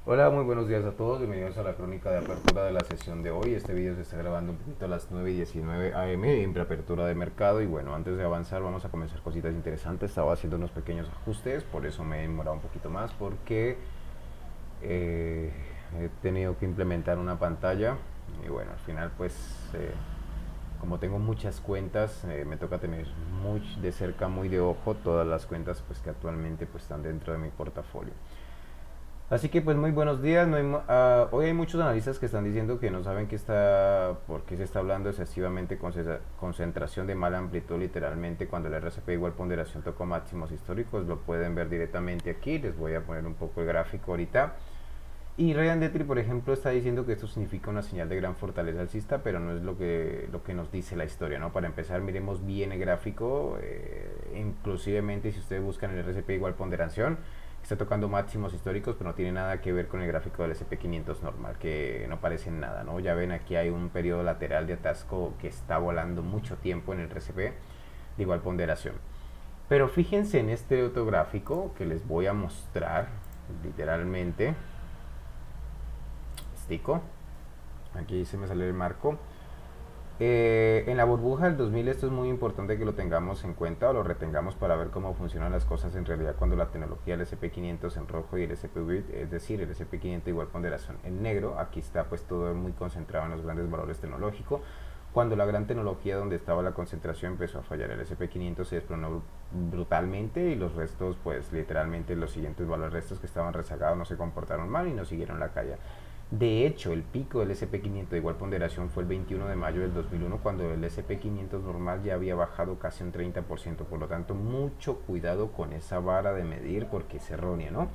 Hola, muy buenos días a todos, bienvenidos a la crónica de apertura de la sesión de hoy. Este video se está grabando un poquito a las 9:19 am en preapertura de mercado y bueno, antes de avanzar vamos a comenzar cositas interesantes. Estaba haciendo unos pequeños ajustes, por eso me he demorado un poquito más porque eh, he tenido que implementar una pantalla y bueno, al final como tengo muchas cuentas, me toca tener muy de cerca, muy de ojo todas las cuentas pues que actualmente pues están dentro de mi portafolio. Así que pues muy buenos días. Hoy hay muchos analistas que están diciendo que no saben por qué se está hablando excesivamente concentración de mala amplitud literalmente cuando el RSP igual ponderación tocó máximos históricos. Lo pueden ver directamente aquí. Les voy a poner un poco el gráfico ahorita. Y Ryan Detri, por ejemplo, está diciendo que esto significa una señal de gran fortaleza alcista, pero no es lo que nos dice la historia, ¿no? Para empezar, miremos bien el gráfico, inclusivemente si ustedes buscan el RSP igual ponderación, está tocando máximos históricos, pero no tiene nada que ver con el gráfico del SP500 normal, que no parece nada, ¿no? Ya ven, aquí hay un periodo lateral de atasco que está volando mucho tiempo en el RSP de igual ponderación. Pero fíjense en este otro gráfico que les voy a mostrar, literalmente, estico. Aquí se me sale el marco. En la burbuja del 2000 esto es muy importante que lo tengamos en cuenta o lo retengamos para ver cómo funcionan las cosas en realidad cuando la tecnología del SP500 en rojo y el SP grid, es decir, el SP500 igual ponderación en negro, aquí está pues todo muy concentrado en los grandes valores tecnológicos. Cuando la gran tecnología donde estaba la concentración empezó a fallar, el SP500 se desplomó brutalmente y los restos, pues literalmente los siguientes valores restos que estaban rezagados no se comportaron mal y no siguieron la calle. De hecho, el pico del SP500 de igual ponderación fue el 21 de mayo del 2001 cuando el SP500 normal ya había bajado casi un 30%. Por lo tanto, mucho cuidado con esa vara de medir porque es errónea, ¿no?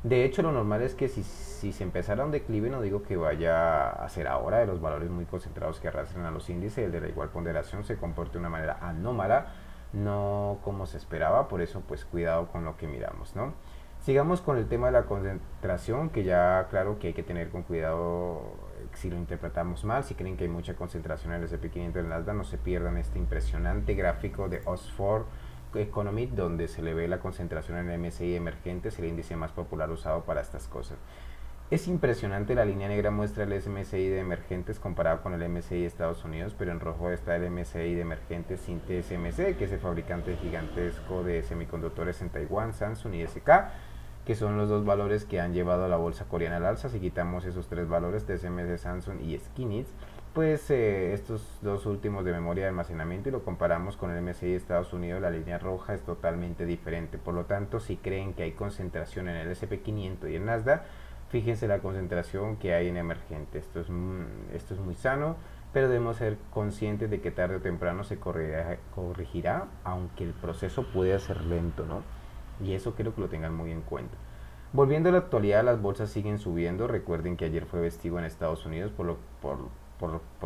De hecho, lo normal es que si se empezara un declive, no digo que vaya a ser ahora de los valores muy concentrados que arrastran a los índices, el de la igual ponderación se comporte de una manera anómala, no como se esperaba, por eso pues cuidado con lo que miramos, ¿no? Sigamos con el tema de la concentración, que ya claro que hay que tener con cuidado si lo interpretamos mal, si creen que hay mucha concentración en el SP500 del Nasdaq, no se pierdan este impresionante gráfico de Oxford Economic, donde se le ve la concentración en el MSCI emergentes, el índice más popular usado para estas cosas. Es impresionante, la línea negra muestra el MSCI de emergentes comparado con el MSCI de Estados Unidos, pero en rojo está el MSCI de emergentes sin TSMC, que es el fabricante gigantesco de semiconductores en Taiwán, Samsung y SK, que son los dos valores que han llevado a la bolsa coreana al alza. Si quitamos esos tres valores, TSMC, Samsung y Skinits, pues estos dos últimos de memoria de almacenamiento y lo comparamos con el MSCI de Estados Unidos, la línea roja es totalmente diferente. Por lo tanto, si creen que hay concentración en el SP500 y el Nasdaq, fíjense la concentración que hay en emergente. Esto es muy sano, pero debemos ser conscientes de que tarde o temprano se corregirá, aunque el proceso puede ser lento, ¿no? Y eso quiero que lo tengan muy en cuenta. Volviendo a la actualidad, las bolsas siguen subiendo. Recuerden que ayer fue festivo en Estados Unidos por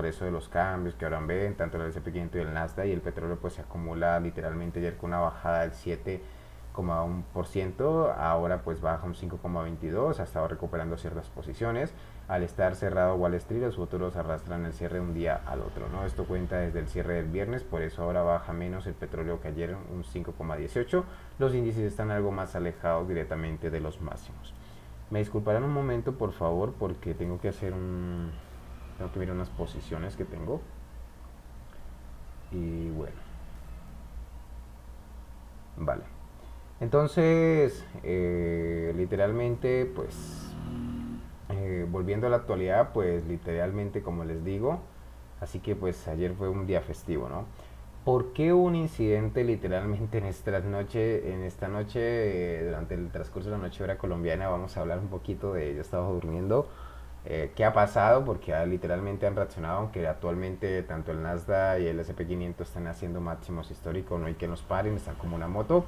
eso de los cambios que ahora ven, tanto el SP500 y el Nasdaq, y el petróleo pues se acumula literalmente ayer con una bajada del 7,1%, ahora pues baja un 5,22%, ha estado recuperando ciertas posiciones. Al estar cerrado Wall Street, los futuros arrastran el cierre de un día al otro, ¿no? Esto cuenta desde el cierre del viernes, por eso ahora baja menos el petróleo que ayer, un 5,18%. Los índices están algo más alejados directamente de los máximos. Me disculparán un momento, por favor, porque tengo que mirar unas posiciones que tengo. Y bueno, vale. Entonces, literalmente, pues, volviendo a la actualidad, pues, literalmente, como les digo, así que, pues, ayer fue un día festivo, ¿no? ¿Por qué un incidente literalmente en esta noche, durante el transcurso de la noche hora colombiana? Vamos a hablar un poquito de, yo estaba durmiendo, qué ha pasado, porque literalmente han reaccionado, aunque actualmente tanto el Nasdaq y el SP500 están haciendo máximos históricos, no hay que nos paren, están como una moto.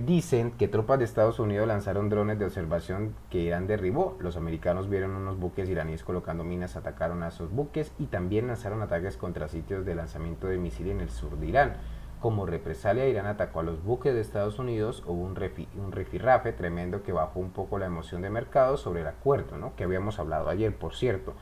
Dicen que tropas de Estados Unidos lanzaron drones de observación que Irán derribó. Los americanos vieron unos buques iraníes colocando minas, atacaron a esos buques y también lanzaron ataques contra sitios de lanzamiento de misiles en el sur de Irán. Como represalia, Irán atacó a los buques de Estados Unidos. Hubo un rifirrafe tremendo que bajó un poco la emoción de mercado sobre el acuerdo, ¿no? Que habíamos hablado ayer, por cierto,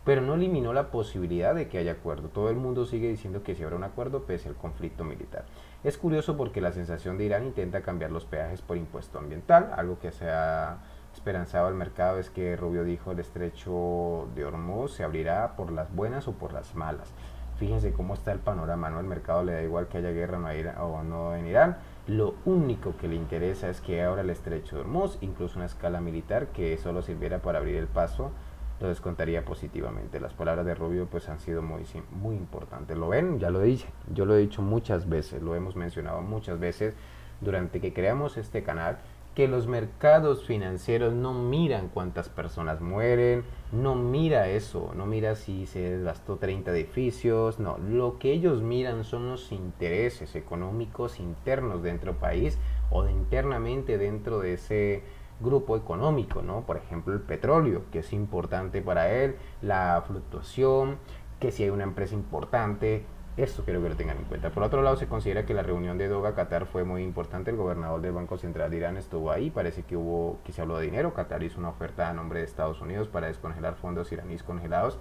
pero no eliminó la posibilidad de que haya acuerdo. Todo el mundo sigue diciendo que si habrá un acuerdo pese al conflicto militar. Es curioso porque la sensación de Irán intenta cambiar los peajes por impuesto ambiental, algo que se ha esperanzado el mercado es que Rubio dijo el estrecho de Hormuz se abrirá por las buenas o por las malas. Fíjense cómo está el panorama, ¿no? El mercado le da igual que haya guerra o no en Irán. Lo único que le interesa es que abra el estrecho de Hormuz, incluso una escala militar que solo sirviera para abrir el paso, lo descontaría positivamente. Las palabras de Rubio pues han sido muy importantes. ¿Lo ven? Ya lo dije. Yo lo he dicho muchas veces, lo hemos mencionado muchas veces durante que creamos este canal, que los mercados financieros no miran cuántas personas mueren, no mira eso, no mira si se desgastó 30 edificios, no, lo que ellos miran son los intereses económicos internos dentro del país o internamente dentro de ese grupo económico, ¿no? Por ejemplo, el petróleo, que es importante para él, la fluctuación, que si hay una empresa importante, esto quiero que lo tengan en cuenta. Por otro lado, se considera que la reunión de Doha Qatar fue muy importante. El gobernador del Banco Central de Irán estuvo ahí. Parece que se habló de dinero. Qatar hizo una oferta a nombre de Estados Unidos para descongelar fondos iraníes congelados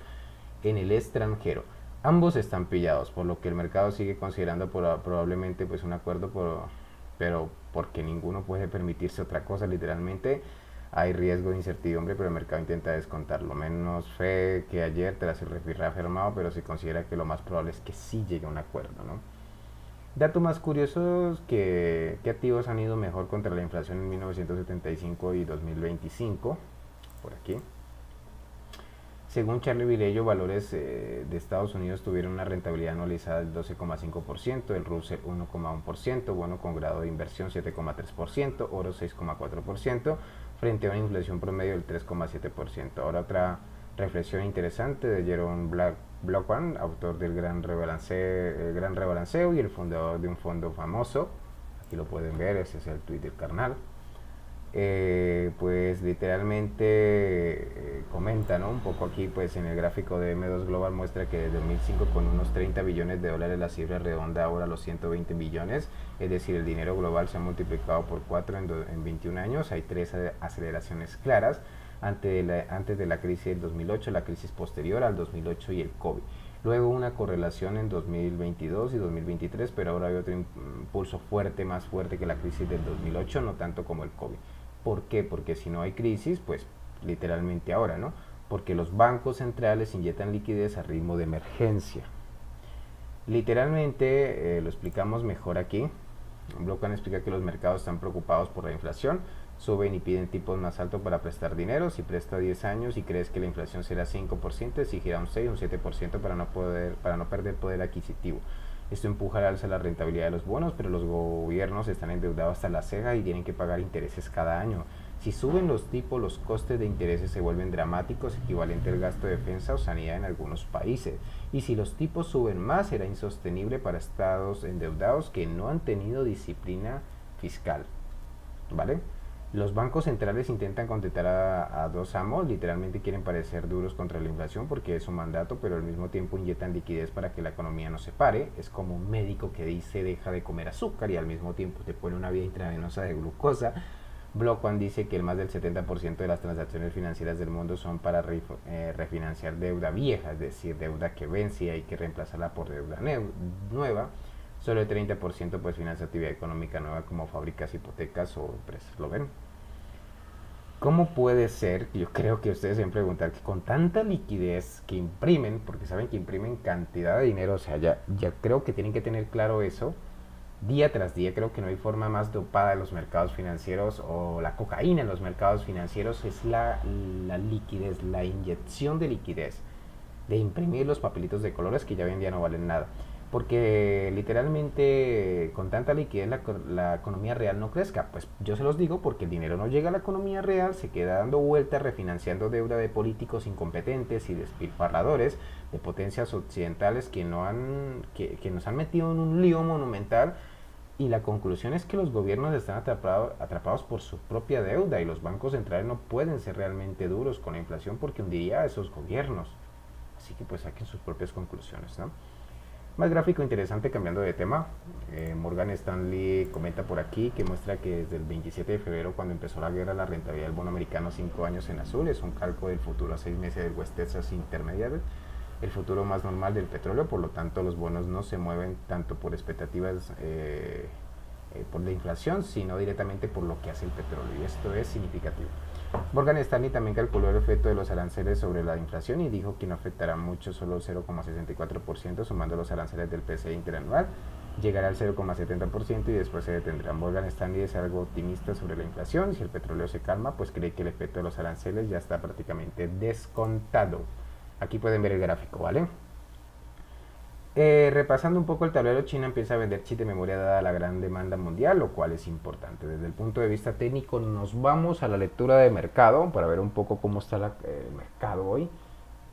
en el extranjero. Ambos están pillados, por lo que el mercado sigue considerando probablemente pues un acuerdo, pero porque ninguno puede permitirse otra cosa. Literalmente hay riesgo de incertidumbre, pero el mercado intenta descontarlo. Menos fe que ayer tras el rifirrafe armado, pero se considera que lo más probable es que sí llegue a un acuerdo, ¿no? Datos más curiosos, ¿qué activos han ido mejor contra la inflación en 1975 y 2025? Por aquí. Según Charlie Virello, valores de Estados Unidos tuvieron una rentabilidad anualizada del 12,5%, el Russell 1,1%, bono con grado de inversión 7,3%, oro 6,4%, frente a una inflación promedio del 3,7%. Ahora otra reflexión interesante de Jerome Blockman, autor del Gran Rebalanceo y el fundador de un fondo famoso. Aquí lo pueden ver, ese es el tweet del carnal. Pues literalmente comenta, ¿no? Un poco aquí pues en el gráfico de M2 Global muestra que desde 2005 con unos 30 billones de dólares la cifra redonda ahora a los 120 billones, es decir, el dinero global se ha multiplicado por 4 en 21 años. Hay tres aceleraciones claras antes de la crisis del 2008, la crisis posterior al 2008 y el COVID. Luego una correlación en 2022 y 2023, pero ahora hay otro impulso fuerte, más fuerte que la crisis del 2008, no tanto como el COVID. ¿Por qué? Porque si no hay crisis, pues literalmente ahora, ¿no? Porque los bancos centrales inyectan liquidez a ritmo de emergencia. Literalmente, lo explicamos mejor aquí. Blockman explica que los mercados están preocupados por la inflación, suben y piden tipos más altos para prestar dinero. Si presta 10 años y crees que la inflación será 5%, exigirá un 6 o un 7% para no perder poder adquisitivo. Esto empuja al alza la rentabilidad de los bonos, pero los gobiernos están endeudados hasta la ceja y tienen que pagar intereses cada año. Si suben los tipos, los costes de intereses se vuelven dramáticos, equivalente al gasto de defensa o sanidad en algunos países. Y si los tipos suben más, será insostenible para estados endeudados que no han tenido disciplina fiscal. ¿Vale? Los bancos centrales intentan contentar a dos amos, literalmente quieren parecer duros contra la inflación porque es su mandato, pero al mismo tiempo inyectan liquidez para que la economía no se pare. Es como un médico que dice deja de comer azúcar y al mismo tiempo te pone una vía intravenosa de glucosa. Blockman dice que el más del 70% de las transacciones financieras del mundo son para refinanciar deuda vieja, es decir, deuda que vence y hay que reemplazarla por deuda nueva. Solo el 30% pues financia actividad económica nueva como fábricas, hipotecas o empresas. ¿Lo ven? ¿Cómo puede ser? Yo creo que ustedes deben preguntar que con tanta liquidez que imprimen, porque saben que imprimen cantidad de dinero, o sea, ya creo que tienen que tener claro eso, día tras día. Creo que no hay forma más dopada de los mercados financieros, o la cocaína en los mercados financieros es la liquidez, la inyección de liquidez, de imprimir los papelitos de colores que ya hoy en día no valen nada. Porque literalmente con tanta liquidez la economía real no crezca. Pues yo se los digo porque el dinero no llega a la economía real, se queda dando vueltas refinanciando deuda de políticos incompetentes y despilfarradores de potencias occidentales que nos han metido en un lío monumental. Y la conclusión es que los gobiernos están atrapados por su propia deuda y los bancos centrales no pueden ser realmente duros con la inflación porque hundiría a esos gobiernos. Así que pues saquen sus propias conclusiones, ¿no? Más gráfico interesante cambiando de tema. Morgan Stanley comenta por aquí que muestra que desde el 27 de febrero cuando empezó la guerra la rentabilidad del bono americano 5 años en azul es un calco del futuro a 6 meses del West Texas Intermediate, el futuro más normal del petróleo. Por lo tanto los bonos no se mueven tanto por expectativas por la inflación, sino directamente por lo que hace el petróleo, y esto es significativo. Morgan Stanley también calculó el efecto de los aranceles sobre la inflación y dijo que no afectará mucho, solo 0,64%, sumando los aranceles del PCE interanual, llegará al 0,70% y después se detendrá. Morgan Stanley es algo optimista sobre la inflación. Si el petróleo se calma, pues cree que el efecto de los aranceles ya está prácticamente descontado. Aquí pueden ver el gráfico, ¿vale? Repasando un poco el tablero, China empieza a vender chips de memoria dada la gran demanda mundial, lo cual es importante. Desde el punto de vista técnico, nos vamos a la lectura de mercado para ver un poco cómo está el mercado hoy.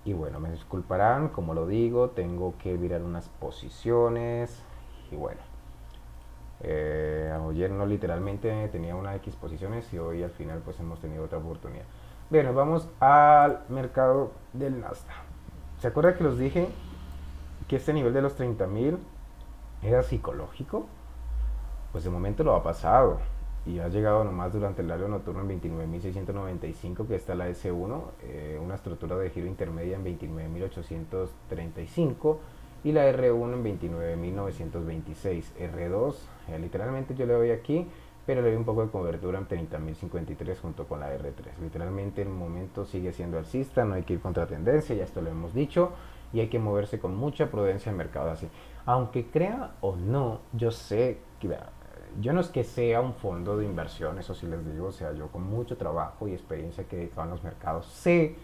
Y bueno, me disculparán, como lo digo, tengo que mirar unas posiciones. Y bueno, ayer no literalmente tenía una X posiciones y hoy al final pues hemos tenido otra oportunidad. Bien, nos vamos al mercado del Nasdaq. ¿Se acuerda que los dije que este nivel de los 30.000 era psicológico? Pues de momento lo ha pasado y ha llegado nomás durante el horario nocturno en 29.695, que está la S1, una estructura de giro intermedia en 29.835 y la R1 en 29.926. R2, literalmente yo le doy aquí, pero le doy un poco de cobertura en 30.053 junto con la R3. Literalmente el momento sigue siendo alcista, no hay que ir contra tendencia, ya esto lo hemos dicho, y hay que moverse con mucha prudencia en mercado así. Aunque crea o no, yo sé que yo no es que sea un fondo de inversión, eso sí les digo, o sea, yo con mucho trabajo y experiencia que he dedicado en los mercados, sé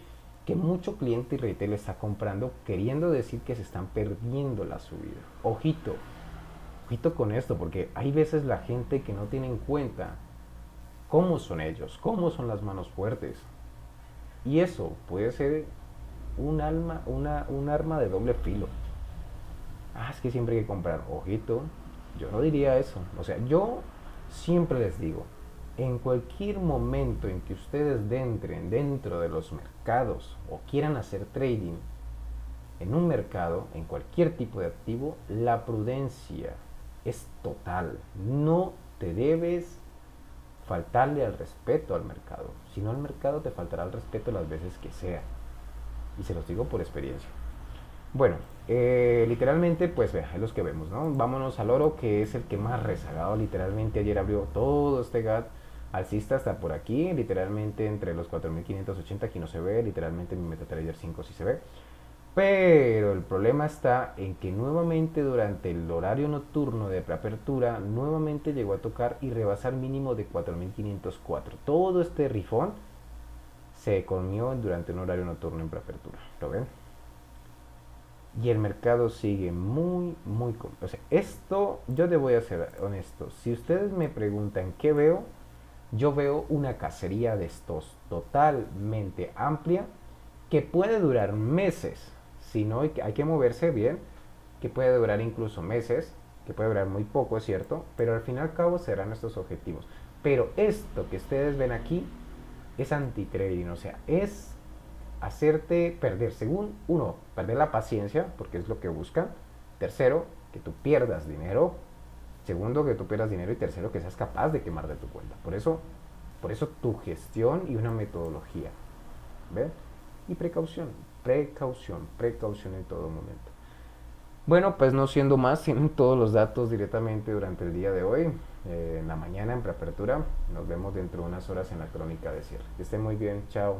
que mucho cliente y retail está comprando, queriendo decir que se están perdiendo la subida. Ojito, ojito con esto, porque hay veces la gente que no tiene en cuenta cómo son ellos, cómo son las manos fuertes. Y eso puede ser un arma de doble filo. Es que siempre hay que comprar. Ojito, yo no diría eso. O sea, yo siempre les digo, en cualquier momento en que ustedes entren dentro de los mercados o quieran hacer trading en un mercado, en cualquier tipo de activo, la prudencia es total. No te debes faltarle al respeto al mercado. Si no, el mercado te faltará al respeto las veces que sea. Y se los digo por experiencia. Bueno, literalmente, pues vea, es los que vemos, ¿no? Vámonos al oro, que es el que más rezagado. Literalmente ayer abrió todo este gap alcista hasta por aquí, literalmente entre los 4.580, aquí no se ve, literalmente mi MetaTrader 5 sí se ve. Pero el problema está en que nuevamente durante el horario nocturno de preapertura, nuevamente llegó a tocar y rebasar mínimo de 4.504. Todo este rifón se comió durante un horario nocturno en preapertura, ¿lo ven? Y el mercado sigue muy... O sea, esto, yo te voy a ser honesto. Si ustedes me preguntan qué veo, yo veo una cacería de estos totalmente amplia que puede durar meses. Si no, hay que moverse bien, que puede durar incluso meses, que puede durar muy poco, es cierto, pero al fin y al cabo serán estos objetivos. Pero esto que ustedes ven aquí es anti-trading, o sea, es hacerte perder, según uno, perder la paciencia, porque es lo que buscan. Tercero, que tú pierdas dinero. Segundo, que tú pierdas dinero. Y tercero, que seas capaz de quemar de tu cuenta. Por eso tu gestión y una metodología. ¿Ven? Y precaución, precaución en todo momento. Bueno, pues no siendo más, tienen todos los datos directamente durante el día de hoy. En la mañana en preapertura. Nos vemos dentro de unas horas en la crónica de cierre. Que estén muy bien, chao.